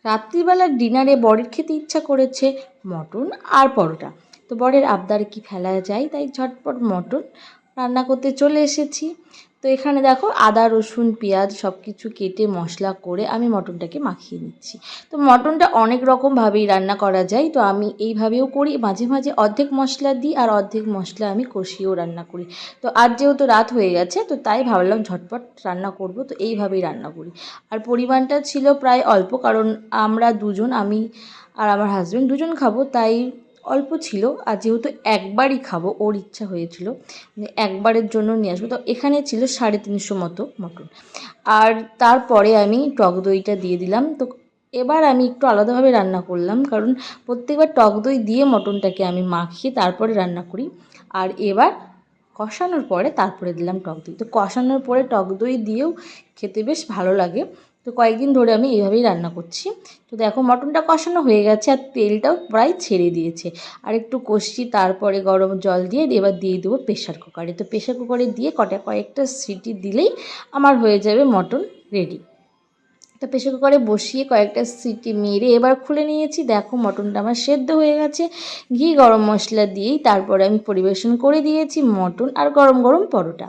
রাত্রিবেলার ডিনারে বরের খেতে ইচ্ছা করেছে মটন আর পরোটা। তো বরের আবদার কি ফেলা যায়, তাই ঝটপট মটন রান্না করতে চলে এসেছি। তো এখানে দেখো আদা রসুন পেঁয়াজ সব কিছু কেটে মশলা করে আমি মটনটাকে মাখিয়ে নিচ্ছি। তো মটনটা অনেক রকমভাবেই রান্না করা যায়, তো আমি এইভাবেও করি, মাঝে মাঝে অর্ধেক মশলা দিই আর অর্ধেক মশলা আমি কষিয়েও রান্না করি। তো আজ যেহেতু রাত হয়ে গেছে, তো তাই ভাবলাম ঝটপট রান্না করব, তো এইভাবেই রান্না করি। আর পরিমাণটা ছিল প্রায় অল্প, কারণ আমরা দুজন, আমি আর আমার হাজব্যান্ড দুজন খাবো, তাই অল্প ছিল। আর যেহেতু একবারই খাবো, ওর ইচ্ছা হয়েছিল একবারের জন্য নিয়ে আসবো, তো এখানে ছিল 350 মতো মটন। আর তারপরে আমি টক দইটা দিয়ে দিলাম। তো এবার আমি একটু আলাদাভাবে রান্না করলাম, কারণ প্রত্যেকবার টক দই দিয়ে মটনটাকে আমি মাখিয়ে তারপরে রান্না করি। আর এবার কষানোর পরে তারপরে দিলাম টক দই। তো কষানোর পরে টক দই দিয়েও খেতে বেশ ভালো লাগে। তো কয়েকদিন ধরে আমি এইভাবেই রান্না করছি। তো দেখো মটনটা কষানো হয়ে গেছে আর তেলটাও প্রায় ছেড়ে দিয়েছে। আর একটু কষি, তারপরে গরম জল দিয়ে এবার দিয়ে দেবো প্রেশার কুকারে। তো প্রেশার কুকারে দিয়ে কয়েকটা সিটি দিলেই আমার হয়ে যাবে মটন রেডি। তো প্রেশার কুকারে বসিয়ে কয়েকটা সিটি মেরে এবার খুলে নিয়েছি। দেখো মটনটা আমার সেদ্ধ হয়ে গেছে। ঘি গরম মশলা দিয়েই তারপরে আমি পরিবেশন করে দিয়েছি মটন আর গরম গরম পরোটা।